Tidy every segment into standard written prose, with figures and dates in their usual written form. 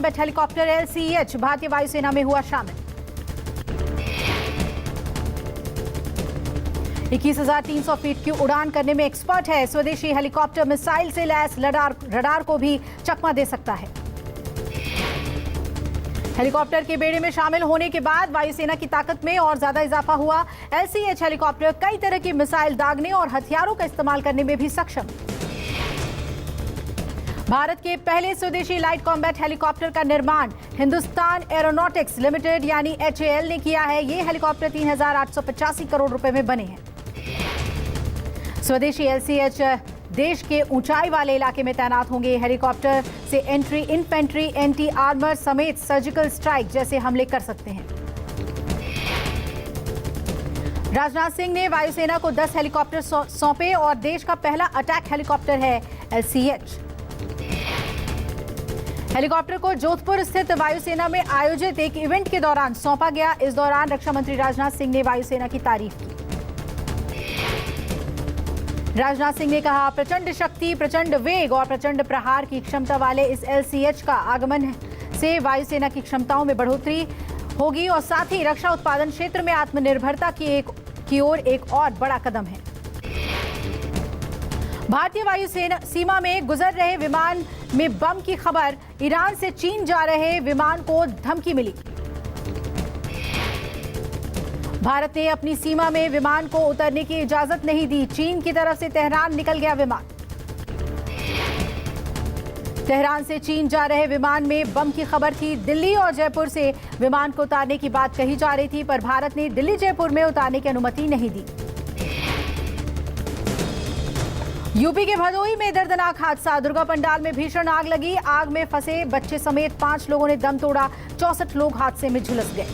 Combat helicopter LCH भारतीय वायुसेना में हुआ शामिल। 21,300 फीट की उड़ान करने में एक्सपर्ट है। स्वदेशी हेलीकॉप्टर मिसाइल से लैस रडार को भी चकमा दे सकता है। हेलीकॉप्टर के बेड़े में शामिल होने के बाद वायुसेना की ताकत में और ज्यादा इजाफा हुआ। LCH हेलीकॉप्टर कई तरह की मिसाइल दागने और हथियारों का इस्तेमाल करने में भी सक्षम। भारत के पहले स्वदेशी लाइट कॉम्बैट हेलीकॉप्टर का निर्माण हिंदुस्तान एरोनॉटिक्स लिमिटेड यानी HAL ने किया है। ये हेलीकॉप्टर 3,885 करोड़ रुपए में बने हैं। स्वदेशी LCH देश के ऊंचाई वाले इलाके में तैनात होंगे। हेलीकॉप्टर से एंट्री इन्फेंट्री, एंटी आर्मर समेत सर्जिकल स्ट्राइक जैसे हमले कर सकते हैं। राजनाथ सिंह ने वायुसेना को 10 हेलीकॉप्टर सौंपे और देश का पहला अटैक हेलीकॉप्टर है LCH। हेलीकॉप्टर को जोधपुर स्थित वायुसेना में आयोजित एक इवेंट के दौरान सौंपा गया। इस दौरान रक्षा मंत्री राजनाथ सिंह ने वायुसेना की तारीफ की। राजनाथ सिंह ने कहा, प्रचंड शक्ति, प्रचंड वेग और प्रचंड प्रहार की क्षमता वाले इस LCH का आगमन से वायुसेना की क्षमताओं में बढ़ोतरी होगी और साथ ही रक्षा उत्पादन क्षेत्र में आत्मनिर्भरता की ओर एक और बड़ा कदम है। भारतीय वायुसेना सीमा में गुजर रहे विमान में बम की खबर। ईरान से चीन जा रहे विमान को धमकी मिली। भारत ने अपनी सीमा में विमान को उतरने की इजाजत नहीं दी। चीन की तरफ से तेहरान निकल गया विमान। तेहरान से चीन जा रहे विमान में बम की खबर थी। दिल्ली और जयपुर से विमान को उतारने की बात कही जा रही थी, पर भारत ने दिल्ली जयपुर में उतारने की अनुमति नहीं दी। यूपी के भदोही में दर्दनाक हादसा। दुर्गा पंडाल में भीषण आग लगी। आग में फंसे बच्चे समेत 5 लोगों ने दम तोड़ा। 64 लोग हादसे में झुलस गए।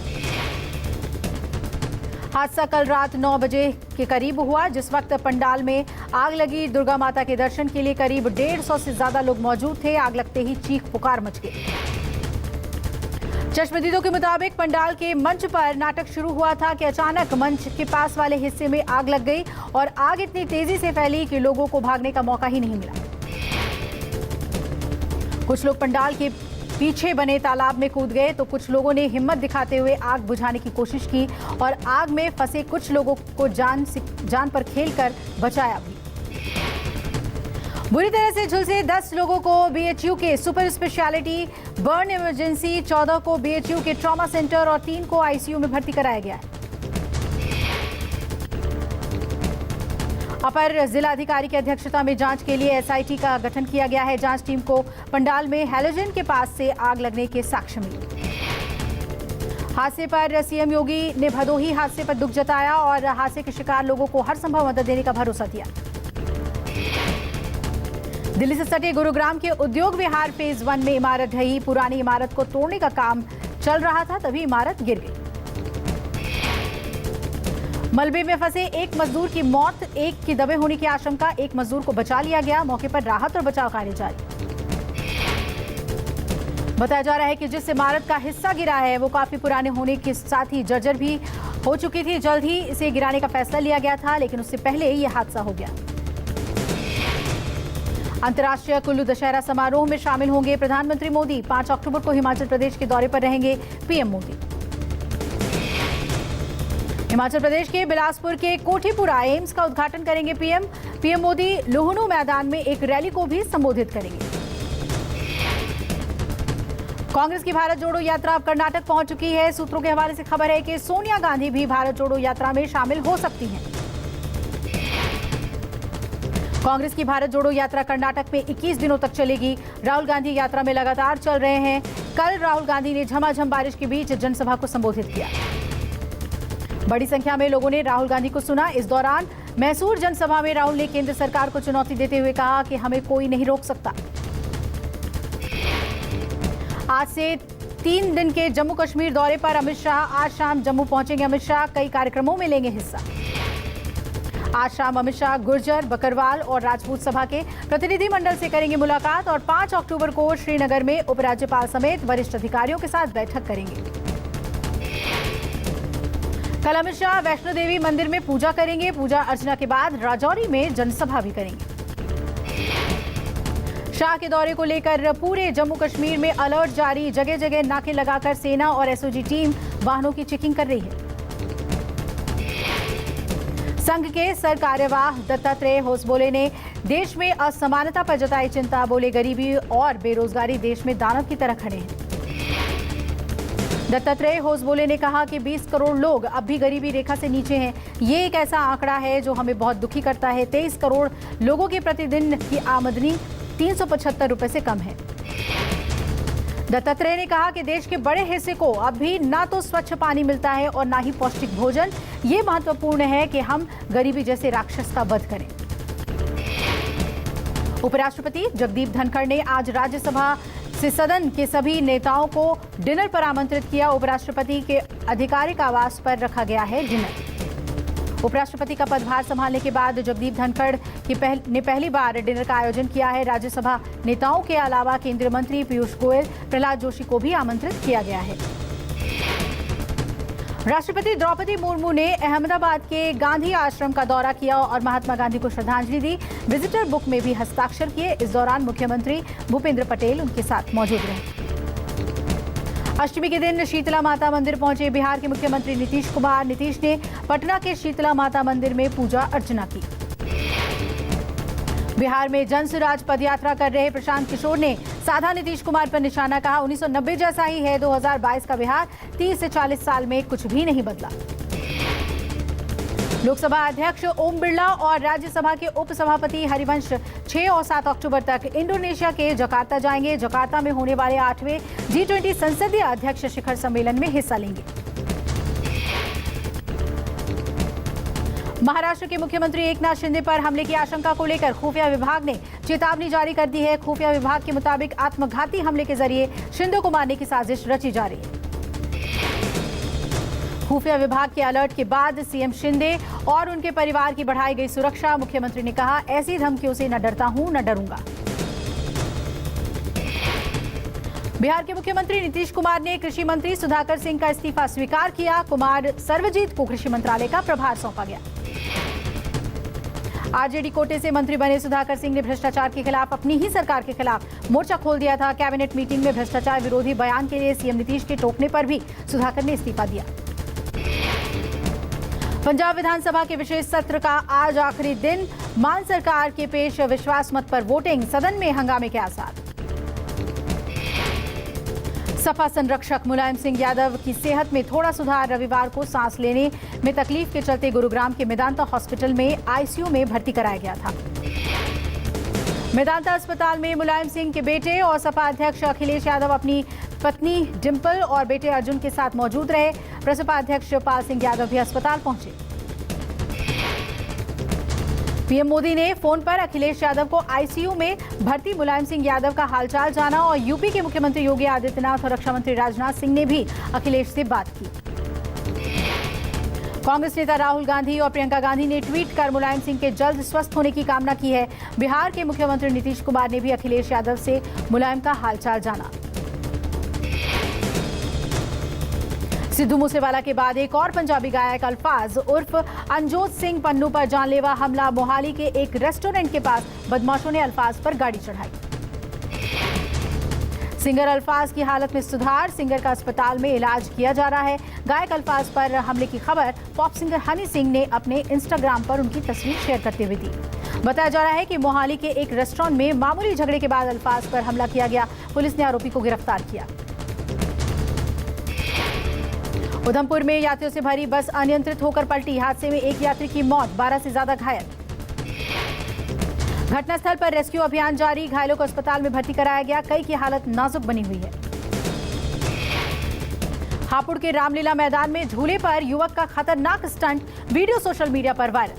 हादसा कल रात 9 बजे के करीब हुआ, जिस वक्त पंडाल में आग लगी। दुर्गा माता के दर्शन के लिए करीब 150 से ज्यादा लोग मौजूद थे। आग लगते ही चीख पुकार मच गई। चश्मदीदों के मुताबिक पंडाल के मंच पर नाटक शुरू हुआ था कि अचानक मंच के पास वाले हिस्से में आग लग गई और आग इतनी तेजी से फैली कि लोगों को भागने का मौका ही नहीं मिला। कुछ लोग पंडाल के पीछे बने तालाब में कूद गए तो कुछ लोगों ने हिम्मत दिखाते हुए आग बुझाने की कोशिश की और आग में फंसे कुछ लोगों को जान पर खेलकर बचाया भी। बुरी तरह से झुलसे 10 लोगों को BHU के सुपर स्पेशलिटी बर्न इमरजेंसी, 14 को BHU के ट्रॉमा सेंटर और 3 को ICU में भर्ती कराया गया है। अपर जिलाधिकारी की अध्यक्षता में जांच के लिए SIT का गठन किया गया है। जांच टीम को पंडाल में हैलोजन के पास से आग लगने के साक्ष्य मिले। हादसे पर CM योगी ने भदोही हादसे पर दुख जताया और हादसे के शिकार लोगों को हर संभव मदद देने का भरोसा दिया। दिल्ली से सटे गुरुग्राम के उद्योग विहार फेज 1 में इमारत ढही। पुरानी इमारत को तोड़ने का काम चल रहा था, तभी इमारत गिर गई। मलबे में फंसे एक मजदूर की मौत, एक की दबे होने की आशंका। एक मजदूर को बचा लिया गया। मौके पर राहत और बचाव कार्य जारी। बताया जा रहा है कि जिस इमारत का हिस्सा गिरा है वो काफी पुराने होने के साथ ही जर्जर भी हो चुकी थी। जल्द ही इसे गिराने का फैसला लिया गया था, लेकिन उससे पहले यह हादसा हो गया। अंतर्राष्ट्रीय कुल्लू दशहरा समारोह में शामिल होंगे प्रधानमंत्री मोदी। 5 अक्टूबर को हिमाचल प्रदेश के दौरे पर रहेंगे PM मोदी। हिमाचल प्रदेश के बिलासपुर के कोठीपुरा एम्स का उद्घाटन करेंगे PM मोदी लुहणू मैदान में एक रैली को भी संबोधित करेंगे। कांग्रेस की भारत जोड़ो यात्रा अब कर्नाटक पहुंच चुकी है। सूत्रों के हवाले से खबर है कि सोनिया गांधी भी भारत जोड़ो यात्रा में शामिल हो सकती हैं। कांग्रेस की भारत जोड़ो यात्रा कर्नाटक में 21 दिनों तक चलेगी। राहुल गांधी यात्रा में लगातार चल रहे हैं। कल राहुल गांधी ने झमाझम बारिश के बीच जनसभा को संबोधित किया। बड़ी संख्या में लोगों ने राहुल गांधी को सुना। इस दौरान मैसूर जनसभा में राहुल ने केंद्र सरकार को चुनौती देते हुए कहा कि हमें कोई नहीं रोक सकता। आज से 3 दिन के जम्मू कश्मीर दौरे पर अमित शाह। आज शाम जम्मू पहुंचेंगे अमित शाह। कई कार्यक्रमों में लेंगे हिस्सा। आज शाम अमित शाह गुर्जर, बकरवाल और राजपूत सभा के प्रतिनिधिमंडल से करेंगे मुलाकात और 5 अक्टूबर को श्रीनगर में उपराज्यपाल समेत वरिष्ठ अधिकारियों के साथ बैठक करेंगे। कल अमित शाह वैष्णो देवी मंदिर में पूजा करेंगे। पूजा अर्चना के बाद राजौरी में जनसभा भी करेंगे। शाह के दौरे को लेकर पूरे जम्मू कश्मीर में अलर्ट जारी, जगह जगह नाके लगाकर सेना और एसओजी टीम वाहनों की चेकिंग कर रही है। संघ के सर कार्यवाह दत्तात्रेय होसबोले ने देश में असमानता पर जताई चिंता, बोले गरीबी और बेरोजगारी देश में दानव की तरह खड़े हैं। दत्तात्रेय होसबोले ने कहा कि 20 करोड़ लोग अब भी गरीबी रेखा से नीचे हैं। ये एक ऐसा आंकड़ा है जो हमें बहुत दुखी करता है। 23 करोड़ लोगों की प्रतिदिन की आमदनी 375 रुपए से कम है। दत्तात्रेय ने कहा कि देश के बड़े हिस्से को अब भी ना तो स्वच्छ पानी मिलता है और ना ही पौष्टिक भोजन। ये महत्वपूर्ण है कि हम गरीबी जैसे राक्षस का वध करें। उपराष्ट्रपति जगदीप धनखड़ ने आज राज्यसभा से सदन के सभी नेताओं को डिनर पर आमंत्रित किया। उपराष्ट्रपति के आधिकारिक आवास पर रखा गया है डिनर। उपराष्ट्रपति का पदभार संभालने के बाद जगदीप धनखड़ ने पहली बार डिनर का आयोजन किया है। राज्यसभा नेताओं के अलावा केंद्रीय मंत्री पीयूष गोयल, प्रहलाद जोशी को भी आमंत्रित किया गया है। राष्ट्रपति द्रौपदी मुर्मू ने अहमदाबाद के गांधी आश्रम का दौरा किया और महात्मा गांधी को श्रद्धांजलि दी। विजिटर बुक में भी हस्ताक्षर किए। इस दौरान मुख्यमंत्री भूपेंद्र पटेल उनके साथ मौजूद रहे। अष्टमी के दिन शीतला माता मंदिर पहुंचे बिहार के मुख्यमंत्री नीतीश कुमार। नीतीश ने पटना के शीतला माता मंदिर में पूजा अर्चना की। बिहार में जन सुराज पदयात्रा कर रहे प्रशांत किशोर ने साधा नीतीश कुमार पर निशाना, कहा 1990 जैसा ही है 2022 का बिहार। 30 से 40 साल में कुछ भी नहीं बदला। लोकसभा अध्यक्ष ओम बिरला और राज्यसभा के उपसभापति हरिवंश 6 और 7 अक्टूबर तक इंडोनेशिया के जकार्ता जाएंगे। जकार्ता में होने वाले 8वें G20 संसदीय अध्यक्ष शिखर सम्मेलन में हिस्सा लेंगे। महाराष्ट्र के मुख्यमंत्री एकनाथ शिंदे पर हमले की आशंका को लेकर खुफिया विभाग ने चेतावनी जारी कर दी है। खुफिया विभाग के मुताबिक आत्मघाती हमले के जरिए शिंदे को मारने की साजिश रची जा रही है। खुफिया विभाग के अलर्ट के बाद सीएम शिंदे और उनके परिवार की बढ़ाई गई सुरक्षा। मुख्यमंत्री ने कहा, ऐसी धमकियों से न डरता हूं न डरूंगा। बिहार के मुख्यमंत्री नीतीश कुमार ने कृषि मंत्री सुधाकर सिंह का इस्तीफा स्वीकार किया। कुमार सर्वजीत को कृषि मंत्रालय का प्रभार सौंपा गया। आरजेडी कोटे से मंत्री बने सुधाकर सिंह ने भ्रष्टाचार के खिलाफ अपनी ही सरकार के खिलाफ मोर्चा खोल दिया था। कैबिनेट मीटिंग में भ्रष्टाचार विरोधी बयान के लिए सीएम नीतीश के टोकने पर भी सुधाकर ने इस्तीफा दिया। पंजाब विधानसभा के विशेष सत्र का आज आखिरी दिन। मान सरकार के पेश विश्वास मत पर वोटिंग, सदन में हंगामे के आसार। सपा संरक्षक मुलायम सिंह यादव की सेहत में थोड़ा सुधार। रविवार को सांस लेने में तकलीफ के चलते गुरुग्राम के मेदांता हॉस्पिटल में आईसीयू में भर्ती कराया गया था। मेदांता अस्पताल में मुलायम सिंह के बेटे और सपा अध्यक्ष अखिलेश यादव अपनी पत्नी डिंपल और बेटे अर्जुन के साथ मौजूद रहे। प्रसपा अध्यक्ष पाल सिंह यादव भी अस्पताल पहुंचे। पीएम मोदी ने फोन पर अखिलेश यादव को आईसीयू में भर्ती मुलायम सिंह यादव का हालचाल जाना और यूपी के मुख्यमंत्री योगी आदित्यनाथ और रक्षा मंत्री राजनाथ सिंह ने भी अखिलेश से बात की। कांग्रेस नेता राहुल गांधी और प्रियंका गांधी ने ट्वीट कर मुलायम सिंह के जल्द स्वस्थ होने की कामना की है। बिहार के मुख्यमंत्री नीतीश कुमार ने भी अखिलेश यादव से मुलायम का हालचाल जाना। सिद्धू मूसेवाला के बाद एक और पंजाबी गायक अल्फाज उर्फ अनजोत सिंह पन्नू पर जानलेवा हमला। मोहाली के एक रेस्टोरेंट के पास बदमाशों ने अल्फाज पर गाड़ी चढ़ाई। सिंगर अल्फाज की हालत में सुधार। सिंगर का अस्पताल में इलाज किया जा रहा है। गायक अल्फाज पर हमले की खबर पॉप सिंगर हनी सिंह ने अपने इंस्टाग्राम पर उनकी तस्वीर शेयर करते हुए दी। बताया जा रहा है कि मोहाली के एक रेस्टोरेंट में मामूली झगड़े के बाद अल्फाज पर हमला किया गया। पुलिस ने आरोपी को गिरफ्तार किया। उधमपुर में यात्रियों से भरी बस अनियंत्रित होकर पलटी। हादसे में एक यात्री की मौत, 12 से ज्यादा घायल। घटनास्थल पर रेस्क्यू अभियान जारी। घायलों को अस्पताल में भर्ती कराया गया। कई की हालत नाजुक बनी हुई है। हापुड़ के रामलीला मैदान में झूले पर युवक का खतरनाक स्टंट, वीडियो सोशल मीडिया पर वायरल।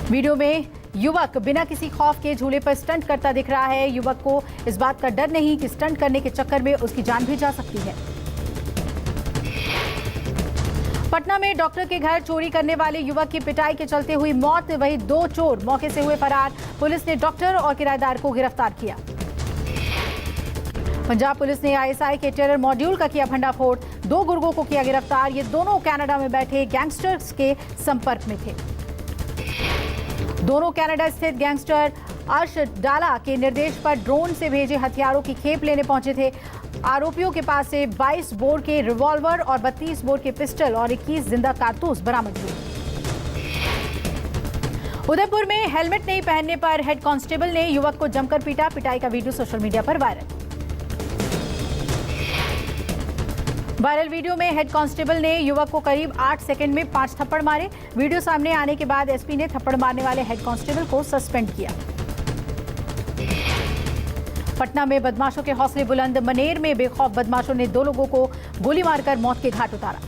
वीडियो में युवक बिना किसी खौफ के झूले पर स्टंट करता दिख रहा है। युवक को इस बात का डर नहीं कि स्टंट करने के चक्कर में उसकी जान भी जा सकती है। पटना में डॉक्टर के घर चोरी करने वाले युवक की पिटाई के चलते हुई मौत। वहीं 2 चोर मौके से हुए फरार। पुलिस ने डॉक्टर और किराएदार को गिरफ्तार किया। पंजाब पुलिस ने आईएसआई के टेरर मॉड्यूल का किया भंडाफोड़। 2 गुर्गों को किया गिरफ्तार। ये दोनों कनाडा में बैठे गैंगस्टर्स के संपर्क में थे। दोनों कनाडा स्थित गैंगस्टर अर्श डाला के निर्देश पर ड्रोन से भेजे हथियारों की खेप लेने पहुंचे थे। आरोपियों के पास से 22 बोर के रिवॉल्वर और 32 बोर के पिस्टल और 21 जिंदा कारतूस बरामद हुए। उदयपुर में हेलमेट नहीं पहनने पर हेड कांस्टेबल ने युवक को जमकर पीटा। पिटाई का वीडियो सोशल मीडिया पर वायरल वीडियो में हेड कांस्टेबल ने युवक को करीब 8 सेकंड में 5 थप्पड़ मारे। वीडियो सामने आने के बाद एसपी ने थप्पड़ मारने वाले हेड कांस्टेबल को सस्पेंड किया। पटना में बदमाशों के हौसले बुलंद। मनेर में बेखौफ बदमाशों ने 2 लोगों को गोली मारकर मौत के घाट उतारा।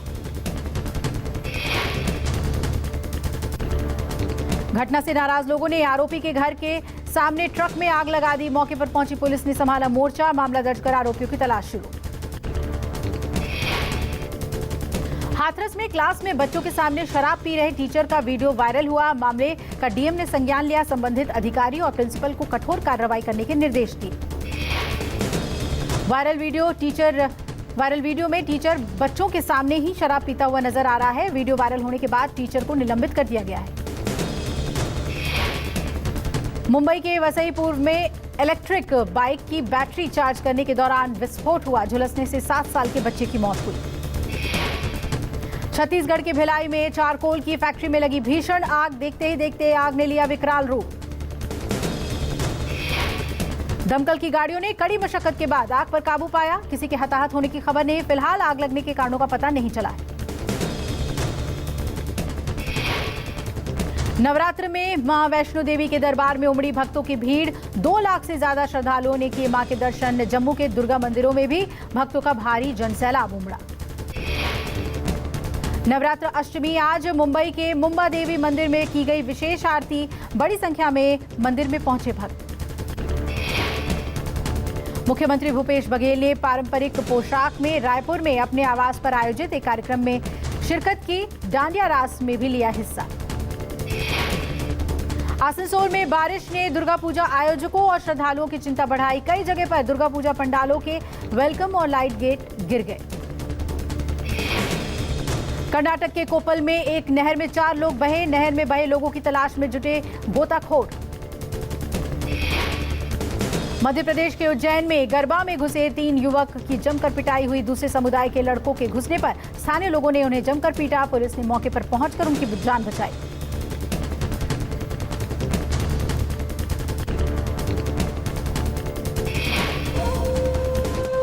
घटना से नाराज लोगों ने आरोपी के घर के सामने ट्रक में आग लगा दी। मौके पर पहुंची पुलिस ने संभाला मोर्चा। मामला दर्ज कर आरोपियों की तलाश शुरू। हाथरस में क्लास में बच्चों के सामने शराब पी रहे टीचर का वीडियो वायरल हुआ। मामले का डीएम ने संज्ञान लिया। संबंधित अधिकारी और प्रिंसिपल को कठोर कार्रवाई करने के निर्देश दिए। वायरल वीडियो में टीचर बच्चों के सामने ही शराब पीता हुआ नजर आ रहा है। वीडियो वायरल होने के बाद टीचर को निलंबित कर दिया गया है। मुंबई के वसई पूर्व में इलेक्ट्रिक बाइक की बैटरी चार्ज करने के दौरान विस्फोट हुआ। झुलसने से 7 साल के बच्चे की मौत हुई। छत्तीसगढ़ के भिलाई में चारकोल की फैक्ट्री में लगी भीषण आग। देखते ही देखते आग ने लिया विकराल रूप। दमकल की गाड़ियों ने कड़ी मशक्कत के बाद आग पर काबू पाया। किसी के हताहत होने की खबर नहीं। फिलहाल आग लगने के कारणों का पता नहीं चला है। नवरात्र में मां वैष्णो देवी के दरबार में उमड़ी भक्तों की भीड़। 2 लाख से ज्यादा श्रद्धालुओं ने किए मां के दर्शन। जम्मू के दुर्गा मंदिरों में भी भक्तों का भारी जनसैलाब उमड़ा। नवरात्र अष्टमी आज मुंबई के मुंबा देवी मंदिर में की गई विशेष आरती। बड़ी संख्या में मंदिर में पहुंचे भक्त। मुख्यमंत्री भूपेश बघेल ने पारंपरिक पोशाक में रायपुर में अपने आवास पर आयोजित एक कार्यक्रम में शिरकत की। डांडिया रास में भी लिया हिस्सा। आसनसोल में बारिश ने दुर्गा पूजा आयोजकों और श्रद्धालुओं की चिंता बढ़ाई। कई जगह पर दुर्गा पूजा पंडालों के वेलकम और लाइट गेट गिर गए। कर्नाटक के कोप्पल में एक नहर में 4 लोग बहे। नहर में बहे लोगों की तलाश में जुटे गोताखोर। मध्य प्रदेश के उज्जैन में गरबा में घुसे 3 युवक की जमकर पिटाई हुई। दूसरे समुदाय के लड़कों के घुसने पर स्थानीय लोगों ने उन्हें जमकर पीटा। पुलिस ने मौके पर पहुंचकर उनकी जान बचाई।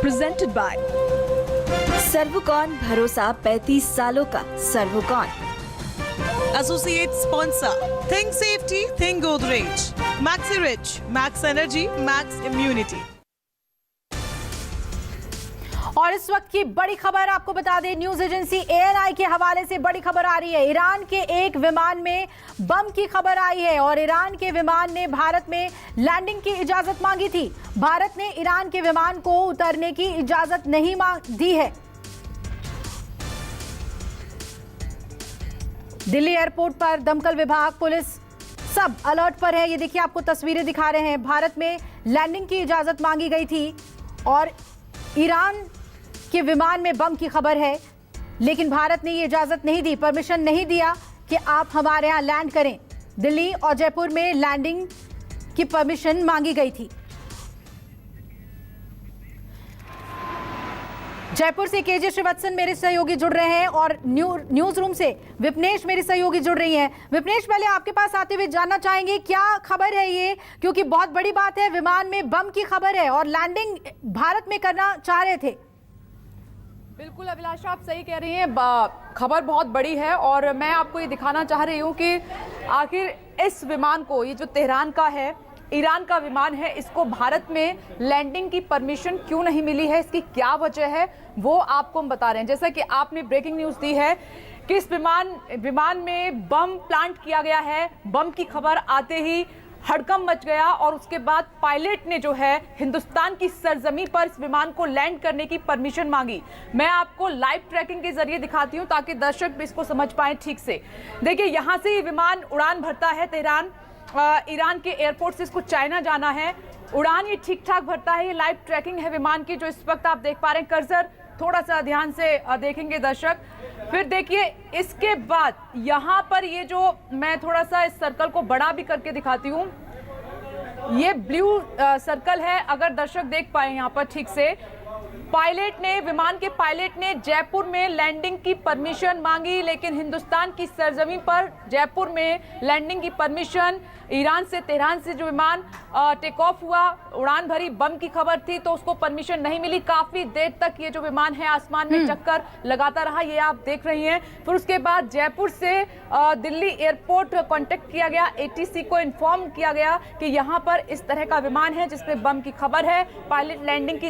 प्रेजेंटेड बाय सर्वकॉन, भरोसा 35 सालों का सर्वकॉन। Associate sponsor think safety, think Godrej, maxi rich, max energy, max immunity. और इस वक्त की बड़ी खबर आपको बता दें, न्यूज एजेंसी एएनआई के हवाले से बड़ी खबर आ रही है। ईरान के एक विमान में बम की खबर आई है और ईरान के विमान ने भारत में लैंडिंग की इजाजत मांगी थी। भारत ने ईरान के विमान को उतरने की इजाजत नहीं दी है। दिल्ली एयरपोर्ट पर दमकल विभाग, पुलिस सब अलर्ट पर है। ये देखिए, आपको तस्वीरें दिखा रहे हैं। भारत में लैंडिंग की इजाजत मांगी गई थी और ईरान के विमान में बम की खबर है, लेकिन भारत ने ये इजाजत नहीं दी, परमिशन नहीं दिया कि आप हमारे यहां लैंड करें। दिल्ली और जयपुर में लैंडिंग की परमिशन मांगी गई थी। जयपुर से केजे श्रीवत्सन मेरे सहयोगी जुड़ रहे हैं और न्यूज रूम से विपनेश मेरी सहयोगी जुड़ रही हैं। विपनेश, पहले आपके पास आते हुए जानना चाहेंगे क्या खबर है ये, क्योंकि बहुत बड़ी बात है, विमान में बम की खबर है और लैंडिंग भारत में करना चाह रहे थे। बिल्कुल अभिलाषा, आप सही कह रही हैं, खबर बहुत बड़ी है और मैं आपको ये दिखाना चाह रही हूँ कि आखिर इस विमान को, ये जो तेहरान का है, ईरान का विमान है, इसको भारत में लैंडिंग की परमिशन क्यों नहीं मिली है, इसकी क्या वजह है, वो आपको हम बता रहे हैं। जैसा कि आपने ब्रेकिंग न्यूज़ दी है कि इस विमान में बम प्लांट किया गया है। बम की खबर आते ही हड़कंप मच गया और उसके बाद पायलट ने जो है हिंदुस्तान की सरजमी पर इस विमान को लैंड करने की परमिशन मांगी। मैं आपको लाइव ट्रैकिंग के जरिए दिखाती हूं ताकि दर्शक भी इसको समझ पाए ठीक से। देखिए, यहां से ये विमान उड़ान भरता है तेहरान, ईरान के एयरपोर्ट से इसको चाइना जाना है। उड़ान ये ठीक ठाक भरता है। ये लाइव ट्रैकिंग है विमान की, जो इस वक्त आप देख पा रहे हैं। कर्सर थोड़ा सा ध्यान से देखेंगे दर्शक, फिर देखिए इसके बाद यहाँ पर ये जो मैं थोड़ा सा इस सर्कल को बड़ा भी करके दिखाती हूँ, ये ब्लू सर्कल है, अगर दर्शक देख पाए यहाँ पर ठीक से, विमान के पायलट ने जयपुर में लैंडिंग की परमिशन मांगी, लेकिन हिंदुस्तान की सरजमीन पर जयपुर में लैंडिंग की परमिशन, ईरान से तेहरान से जो विमान टेक ऑफ हुआ, उड़ान भरी, बम की खबर थी तो उसको परमिशन नहीं मिली। काफी देर तक ये जो विमान है आसमान में चक्कर लगाता रहा, ये आप देख रही हैं। फिर उसके बाद जयपुर से दिल्ली एयरपोर्ट कांटेक्ट किया गया, एटीसी को इन्फॉर्म किया गया कि यहाँ पर इस तरह का विमान है जिसपे बम की खबर है, पायलट लैंडिंग की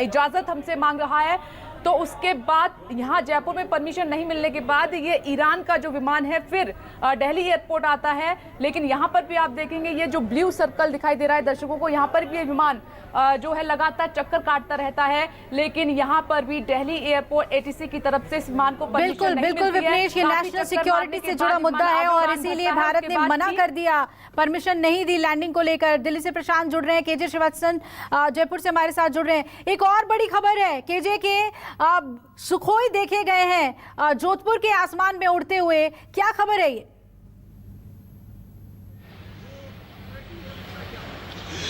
इजाजत हमसे मांग रहा है। तो उसके बाद यहाँ जयपुर में परमिशन नहीं मिलने के बाद ये ईरान का जो विमान है फिर दिल्ली एयरपोर्ट आता है। लेकिन यहाँ पर भी आप देखेंगे ये जो ब्लू सर्कल दिखाई दे रहा है दर्शकों को, यहाँ पर भी ये विमान जो है लगातार चक्कर काटता रहता है, लेकिन यहाँ पर भी दिल्ली एयरपोर्ट एटीसी की तरफ से इस विमान को बिल्कुल बिल्कुल विपनेश, ये नेशनल सिक्योरिटी से जुड़ा मुद्दा है और इसीलिए भारत ने मना कर दिया, परमिशन नहीं दी लैंडिंग को लेकर। दिल्ली से प्रशांत जुड़ रहे हैं, केजे श्रीवास्तव जयपुर से हमारे साथ जुड़ रहे हैं। एक और बड़ी खबर है, केजे के सुखोई देखे गए हैं जोधपुर के आसमान में उड़ते हुए, क्या खबर है ये?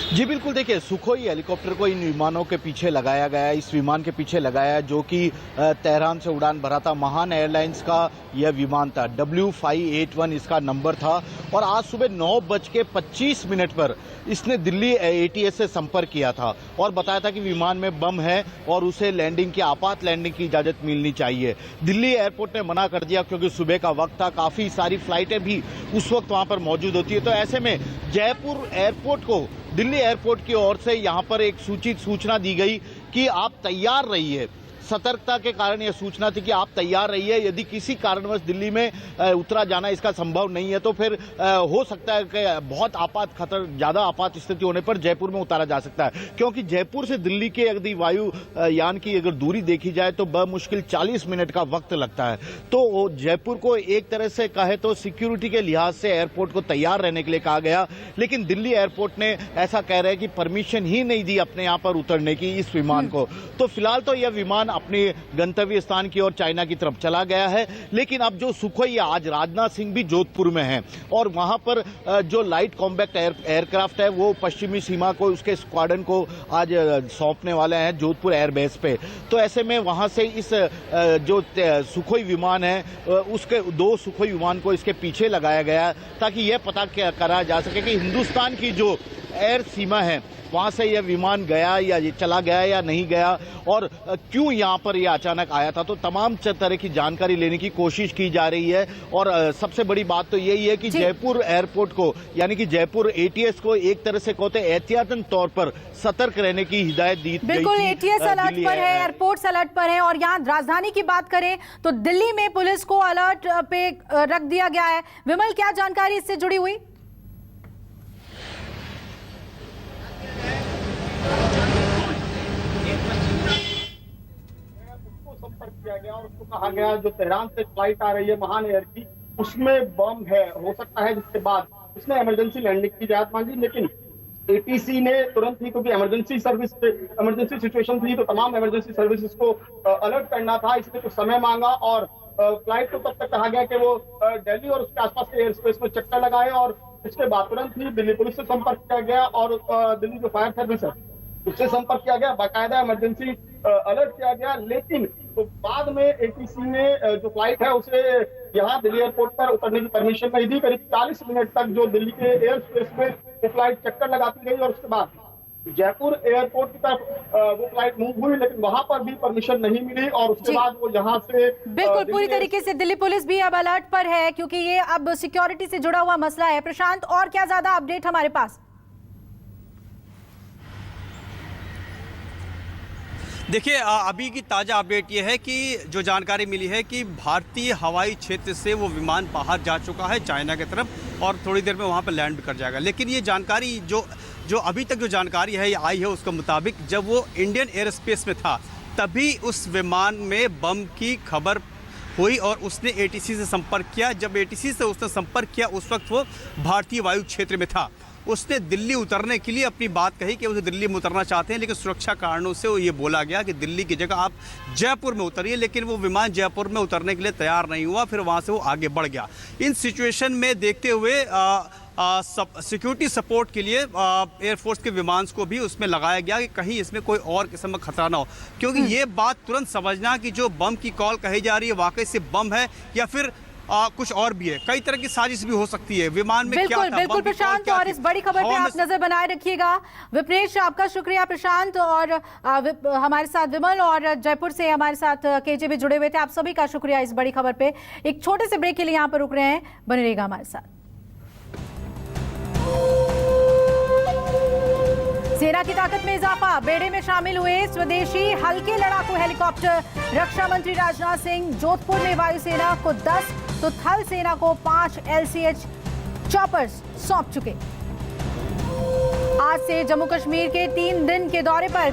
जी बिल्कुल, देखिए सुखोई हेलीकॉप्टर को इन विमानों के पीछे लगाया गया है, इस विमान के पीछे लगाया है जो कि तेहरान से उड़ान भरा था। महान एयरलाइंस का यह विमान था, W581 इसका नंबर था और आज सुबह 9:25 पर इसने दिल्ली एटीएस से संपर्क किया था और बताया था कि विमान में बम है और उसे लैंडिंग की, आपात लैंडिंग की इजाजत मिलनी चाहिए। दिल्ली एयरपोर्ट ने मना कर दिया क्योंकि सुबह का वक्त था, काफी सारी फ्लाइटें भी उस वक्त वहां पर मौजूद होती है। तो ऐसे में जयपुर एयरपोर्ट को दिल्ली एयरपोर्ट की ओर से यहां पर एक सूचना दी गई कि आप तैयार रहिए। सतर्कता के कारण यह सूचना थी कि आप तैयार रहिए, यदि किसी कारणवश दिल्ली में उतरा जाना इसका संभव नहीं है तो फिर हो सकता है कि बहुत ज्यादा आपात स्थिति होने पर जयपुर में उतारा जा सकता है। क्योंकि जयपुर से दिल्ली के यदि वायुयान की अगर दूरी देखी जाए तो बमुश्किल 40 मिनट का वक्त लगता है। तो जयपुर को एक तरह से कहे तो सिक्योरिटी के लिहाज से एयरपोर्ट को तैयार रहने के लिए कहा गया, लेकिन दिल्ली एयरपोर्ट ने ऐसा कह रहे हैं कि परमिशन ही नहीं दी अपने यहां पर उतरने की इस विमान को। तो फिलहाल तो यह विमान अपने गंतव्य स्थान की ओर चाइना की तरफ चला गया है। लेकिन अब जो सुखोई, आज राजनाथ सिंह भी जोधपुर में हैं और वहां पर जो लाइट कॉम्बैक्ट एयरक्राफ्ट है वो पश्चिमी सीमा को, उसके स्क्वाड्रन को आज सौंपने वाले हैं जोधपुर एयरबेस पे। तो ऐसे में वहां से इस जो सुखोई विमान है उसके 2 सुखोई विमान को इसके पीछे लगाया गया ताकि यह पता करा जा सके कि हिंदुस्तान की जो एयर सीमा है वहां से यह विमान गया या ये चला गया या नहीं गया और क्यों यहां पर यह अचानक आया था। तो तमाम तरह की जानकारी लेने की कोशिश की जा रही है और सबसे बड़ी बात तो यही है कि जयपुर एयरपोर्ट को, यानी कि जयपुर एटीएस को एक तरह से कहते एहतियातन तौर पर सतर्क रहने की हिदायत दी गई थी। बिल्कुल, एटीएस अलर्ट पर है, एयरपोर्ट अलर्ट पर है और यहाँ राजधानी की बात करें तो दिल्ली में पुलिस को अलर्ट पे रख दिया गया है। विमल, क्या जानकारी इससे जुड़ी हुई? किया गया और उसको कहा गया जो तेहरान से फ्लाइट आ रही है महान एयर की, उसमें बम है, हो सकता है, जिसके बाद उसने इमरजेंसी लैंडिंग की इजाजत मांगी। लेकिन एटीसी ने तुरंत ही, क्योंकि इमरजेंसी सिचुएशन थी तो तमाम इमरजेंसी सर्विसेज को अलर्ट करना था, इसलिए कुछ समय मांगा और फ्लाइट को तब तक कहा गया कि वो दिल्ली और उसके आसपास के एयर स्पेस में चक्कर लगाए और इसके बाद तुरंत ही दिल्ली पुलिस से संपर्क किया गया और दिल्ली जो फायर सर्विस है उससे संपर्क किया गया, बाकायदा इमरजेंसी अलर्ट किया गया। लेकिन तो बाद में एटीसी ने जो फ्लाइट है उसे यहाँ दिल्ली एयरपोर्ट पर उतरने की परमिशन नहीं दी। करीब 40 मिनट तक जो दिल्ली के एयर स्पेस में वो फ्लाइट चक्कर लगाती गई और उसके बाद जयपुर एयरपोर्ट की तरफ वो फ्लाइट मूव हुई, लेकिन वहां पर भी परमिशन नहीं मिली और उसके बाद वो यहाँ से बिल्कुल पूरी तरीके से दिल्ली पुलिस भी अब अलर्ट पर है क्योंकि ये अब सिक्योरिटी से जुड़ा हुआ मसला है। प्रशांत, और क्या ज्यादा अपडेट हमारे पास? देखिए, अभी की ताज़ा अपडेट ये है कि जो जानकारी मिली है कि भारतीय हवाई क्षेत्र से वो विमान बाहर जा चुका है चाइना की तरफ और थोड़ी देर में वहाँ पर लैंड कर जाएगा। लेकिन ये जानकारी जो अभी तक जो जानकारी है ये आई है उसके मुताबिक जब वो इंडियन एयर स्पेस में था तभी उस विमान में बम की खबर हुई और उसने एटीसी से संपर्क किया। जब एटीसी से उसने संपर्क किया उस वक्त वो भारतीय वायु क्षेत्र में था। उसने दिल्ली उतरने के लिए अपनी बात कही कि उसे दिल्ली में उतरना चाहते हैं, लेकिन सुरक्षा कारणों से वो ये बोला गया कि दिल्ली की जगह आप जयपुर में उतरिए, लेकिन वो विमान जयपुर में उतरने के लिए तैयार नहीं हुआ, फिर वहाँ से वो आगे बढ़ गया। इन सिचुएशन में देखते हुए सिक्योरिटी सपोर्ट के लिए एयरफोर्स के विमान को भी उसमें लगाया गया कि कहीं इसमें कोई और किस्म का खतरा ना हो, क्योंकि ये बात तुरंत समझना कि जो बम की कॉल कही जा रही है वाकई से बम है या फिर कुछ और भी है। कई तरह की साजिश भी हो सकती है। विमान में क्या था, बिल्कुल प्रशांत, और इस बड़ी खबर पे आप नजर बनाए रखिएगा। विपनेश, आपका शुक्रिया प्रशांत, और हमारे साथ विमल और जयपुर से हमारे साथ केजे भी जुड़े हुए थे। आप सभी का शुक्रिया इस बड़ी खबर पे। एक छोटे से ब्रेक के लिए यहाँ पर रुक रहे हैं, बने रहिएगा हमारे साथ। सेना की ताकत में इजाफा, बेड़े में शामिल हुए स्वदेशी हल्के लड़ाकू हेलीकॉप्टर। रक्षा मंत्री राजनाथ सिंह जोधपुर में वायुसेना को 10 तो थल सेना को 5 LCH चॉपर्स सौंप चुके। आज से जम्मू कश्मीर के 3 दिन के दौरे पर